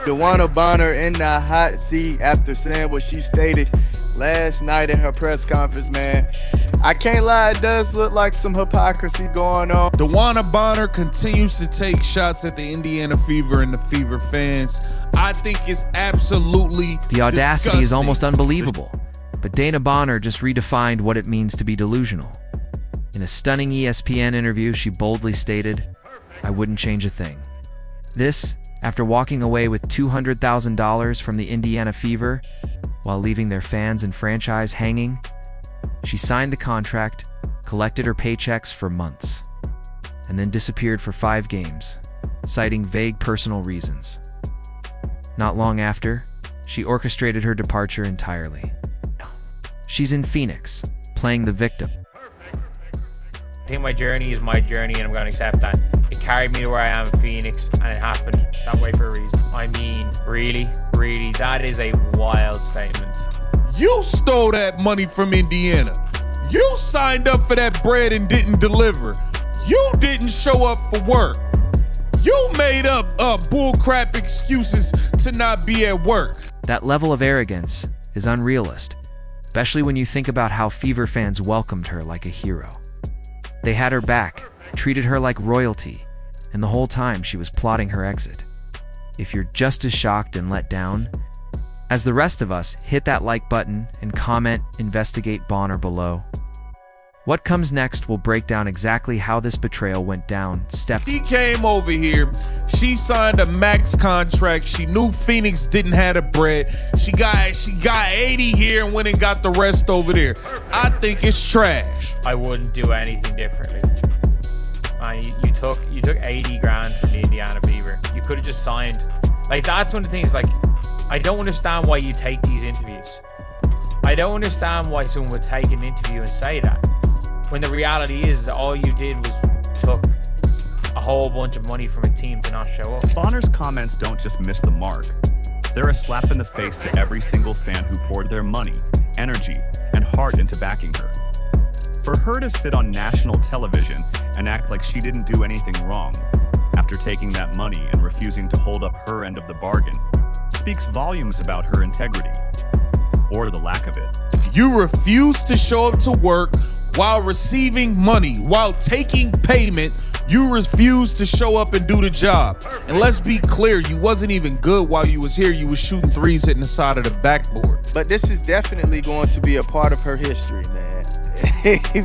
DeWanna Bonner in the hot seat after saying what she stated last night in her press conference, man. I can't lie, it does look like some hypocrisy going on. DeWanna Bonner continues to take shots at the Indiana Fever and the Fever fans. I think it's absolutely The audacity disgusting. is almost unbelievable. But Dana Bonner just redefined what it means to be delusional. In a stunning ESPN interview, she boldly stated, "I wouldn't change a thing." This, after walking away with $200,000 from the Indiana Fever, while leaving their fans and franchise hanging. She signed the contract, collected her paychecks for months, and then disappeared for 5 games, citing vague personal reasons. Not long after, she orchestrated her departure entirely. She's in Phoenix, playing the victim. I think my journey is my journey, and I'm going to accept that. It carried me to where I am in Phoenix, and it happened that way for a reason. I mean, really, that is a wild statement. You stole that money from Indiana. You signed up for that bread and didn't deliver. You didn't show up for work. You made up bullcrap excuses to not be at work. That level of arrogance is unrealistic, especially when you think about how Fever fans welcomed her like a hero. They had her back, treated her like royalty, and the whole time she was plotting her exit. If you're just as shocked and let down as the rest of us, hit that like button and comment "Investigate Bonner" below. What comes next will break down exactly how this betrayal went down. She came over here, she signed a max contract, she knew Phoenix didn't have the bread, she got 80 here and went and got the rest over there. I think it's trash. I wouldn't do anything differently. You took 80 grand from the Indiana Fever. You could have just signed. Like, that's one of the things, like, I don't understand why you take these interviews. I don't understand why someone would take an interview and say that, when the reality is that all you did was took a whole bunch of money from a team to not show up. Bonner's comments don't just miss the mark. They're a slap in the face to every single fan who poured their money, energy, and heart into backing her. For her to sit on national television and act like she didn't do anything wrong after taking that money and refusing to hold up her end of the bargain speaks volumes about her integrity, or the lack of it. You refused to show up to work while receiving money, while taking payment. You refused to show up and do the job. And let's be clear, you wasn't even good while you was here. You was shooting threes hitting the side of the backboard. But this is definitely going to be a part of her history, man.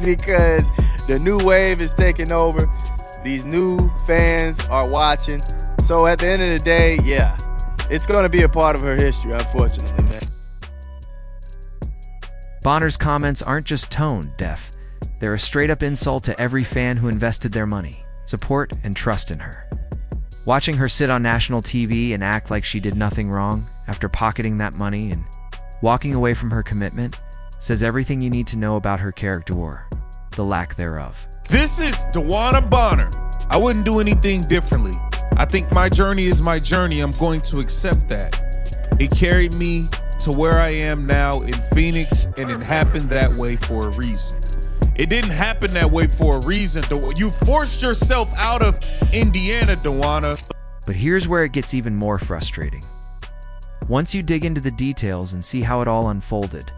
Because the new wave is taking over. These new fans are watching. So at the end of the day, yeah, it's going to be a part of her history, unfortunately, man. Bonner's comments aren't just tone deaf. They're a straight-up insult to every fan who invested their money, support, and trust in her. Watching her sit on national TV and act like she did nothing wrong after pocketing that money and walking away from her commitment says everything you need to know about her character or the lack thereof. This is DeWanna Bonner. I wouldn't do anything differently. I think my journey is my journey. I'm going to accept that. It carried me to where I am now in Phoenix, and it happened that way for a reason. It didn't happen that way for a reason. You forced yourself out of Indiana, DeWanna. But here's where it gets even more frustrating. Once you dig into the details and see how it all unfolded,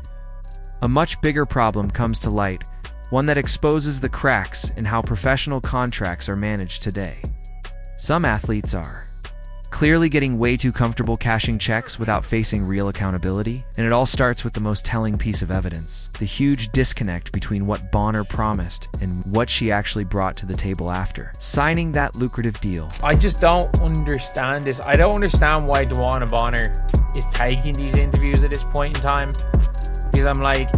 a much bigger problem comes to light, one that exposes the cracks in how professional contracts are managed today. Some athletes are clearly getting way too comfortable cashing checks without facing real accountability, and it all starts with the most telling piece of evidence: the huge disconnect between what Bonner promised and what she actually brought to the table after signing that lucrative deal. I just don't understand this. I don't understand why DeWanna Bonner is taking these interviews at this point in time, because I'm like,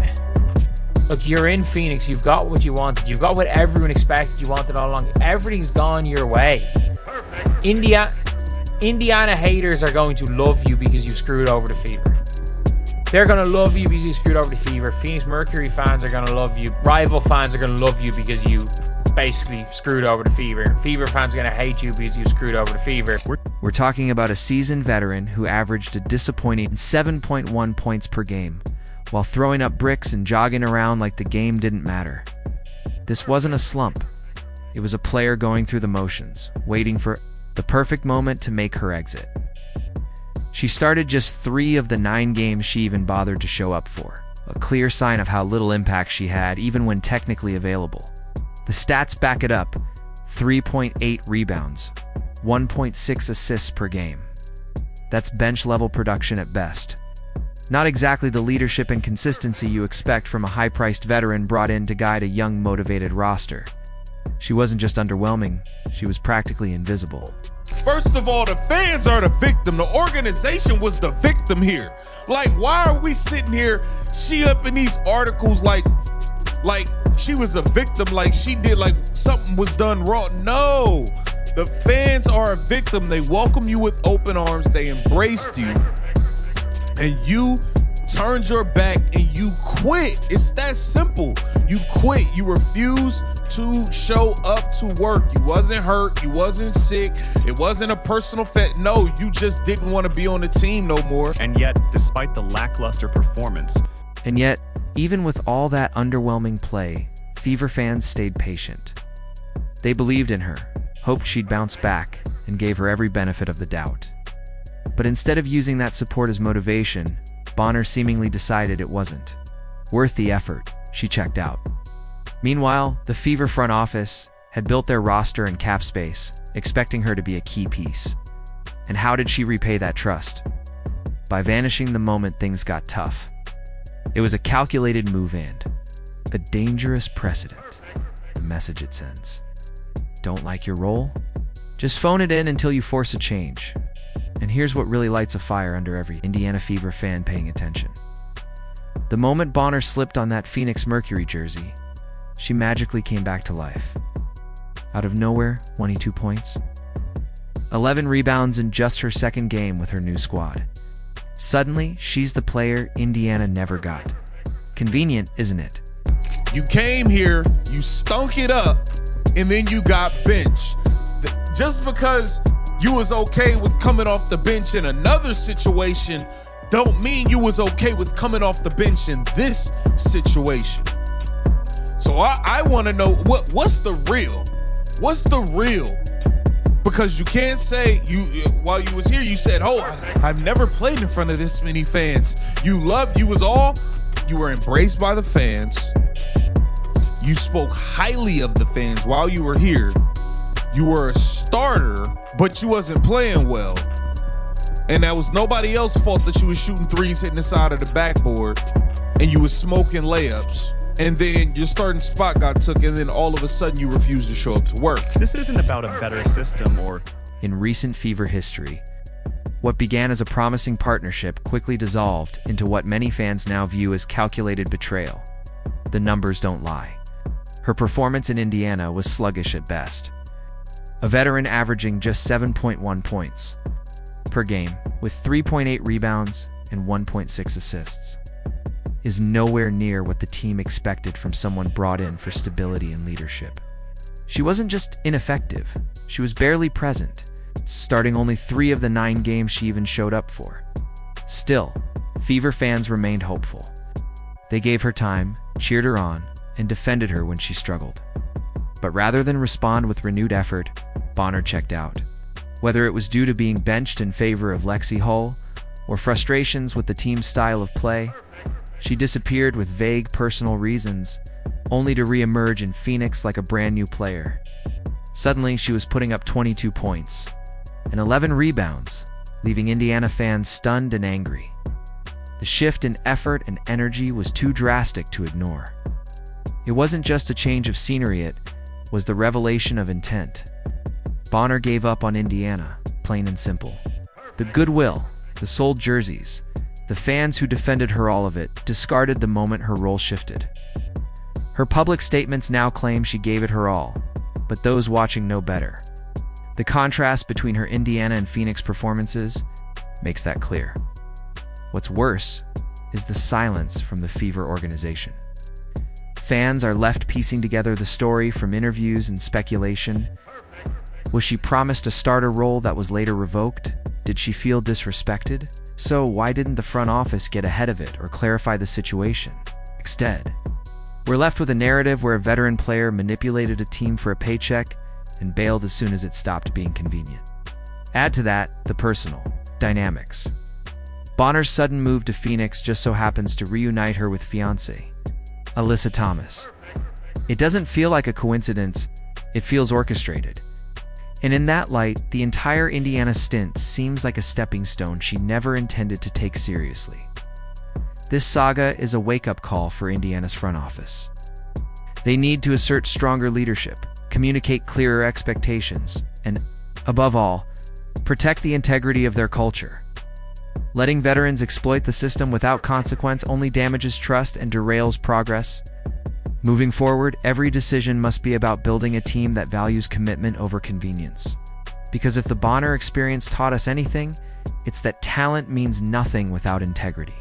look, you're in Phoenix, you've got what you wanted, you've got what everyone expected you wanted all along. Everything's gone your way. Indiana haters are going to love you because you screwed over the Fever. They're going to love you because you screwed over the Fever. Phoenix Mercury fans are going to love you. Rival fans are going to love you because you basically screwed over the Fever. Fever fans are going to hate you because you screwed over the Fever. We're talking about a seasoned veteran who averaged a disappointing 7.1 points per game, while throwing up bricks and jogging around like the game didn't matter. This wasn't a slump. It was a player going through the motions, waiting for the perfect moment to make her exit. She started just 3 of the 9 games she even bothered to show up for, a clear sign of how little impact she had even when technically available. The stats back it up: 3.8 rebounds, 1.6 assists per game. That's bench-level production at best. Not exactly the leadership and consistency you expect from a high-priced veteran brought in to guide a young, motivated roster. She wasn't just underwhelming, she was practically invisible. First of all, the fans are the victim. The organization was the victim here. Like, why are we sitting here, she up in these articles like she was a victim, like she did, like something was done wrong? No, the fans are a victim. They welcomed you with open arms. They embraced you. And you turned your back and you quit. It's that simple. You quit. You refuse to show up to work. You wasn't hurt. You wasn't sick. It wasn't a personal no, you just didn't want to be on the team no more. And yet, despite the lackluster performance, And yet, even with all that underwhelming play, Fever fans stayed patient. They believed in her, hoped she'd bounce back, and gave her every benefit of the doubt. But instead of using that support as motivation, Bonner seemingly decided it wasn't worth the effort. She checked out. Meanwhile, the Fever front office had built their roster and cap space, expecting her to be a key piece. And how did she repay that trust? By vanishing the moment things got tough. It was a calculated move and a dangerous precedent. The message it sends: don't like your role? Just phone it in until you force a change. And here's what really lights a fire under every Indiana Fever fan paying attention. The moment Bonner slipped on that Phoenix Mercury jersey, she magically came back to life. Out of nowhere, 22 points, 11 rebounds in just her second game with her new squad. Suddenly, she's the player Indiana never got. Convenient, isn't it? You came here, you stunk it up, and then you got benched. Just because you was okay with coming off the bench in another situation don't mean you was okay with coming off the bench in this situation. So I want to know what's the real? What's the real? Because you can't say while you was here you said, "Oh, I've never played in front of this many fans." You were embraced by the fans. You spoke highly of the fans while you were here. You were a starter, but you wasn't playing well. And that was nobody else's fault that you was shooting threes, hitting the side of the backboard, and you was smoking layups. And then your starting spot got took, and then all of a sudden you refused to show up to work. this isn't about a better system or In recent Fever history, what began as a promising partnership quickly dissolved into what many fans now view as calculated betrayal. The numbers don't lie. Her performance in Indiana was sluggish at best. A veteran averaging just 7.1 points per game with 3.8 rebounds and 1.6 assists is nowhere near what the team expected from someone brought in for stability and leadership. She wasn't just ineffective, she was barely present, starting only 3 of the 9 games she even showed up for. Still, Fever fans remained hopeful. They gave her time, cheered her on, and defended her when she struggled. But rather than respond with renewed effort, Bonner checked out. Whether it was due to being benched in favor of Lexi Hull or frustrations with the team's style of play, she disappeared with vague personal reasons, only to re-emerge in Phoenix like a brand new player. Suddenly, she was putting up 22 points and 11 rebounds, leaving Indiana fans stunned and angry. The shift in effort and energy was too drastic to ignore. It wasn't just a change of scenery, it was the revelation of intent. Bonner gave up on Indiana, plain and simple. The goodwill, the sold jerseys, the fans who defended her, all of it discarded the moment her role shifted. Her public statements now claim she gave it her all, but those watching know better. The contrast between her Indiana and Phoenix performances makes that clear. What's worse is the silence from the Fever organization. Fans are left piecing together the story from interviews and speculation. Was she promised a starter role that was later revoked? Did she feel disrespected? So why didn't the front office get ahead of it or clarify the situation? Instead, we're left with a narrative where a veteran player manipulated a team for a paycheck and bailed as soon as it stopped being convenient. Add to that the personal dynamics. Bonner's sudden move to Phoenix just so happens to reunite her with fiancée Alyssa Thomas. It doesn't feel like a coincidence, it feels orchestrated. And in that light, the entire Indiana stint seems like a stepping stone she never intended to take seriously. This saga is a wake-up call for Indiana's front office. They need to assert stronger leadership, communicate clearer expectations, and, above all, protect the integrity of their culture. Letting veterans exploit the system without consequence only damages trust and derails progress. Moving forward, every decision must be about building a team that values commitment over convenience. Because if the Bonner experience taught us anything, it's that talent means nothing without integrity.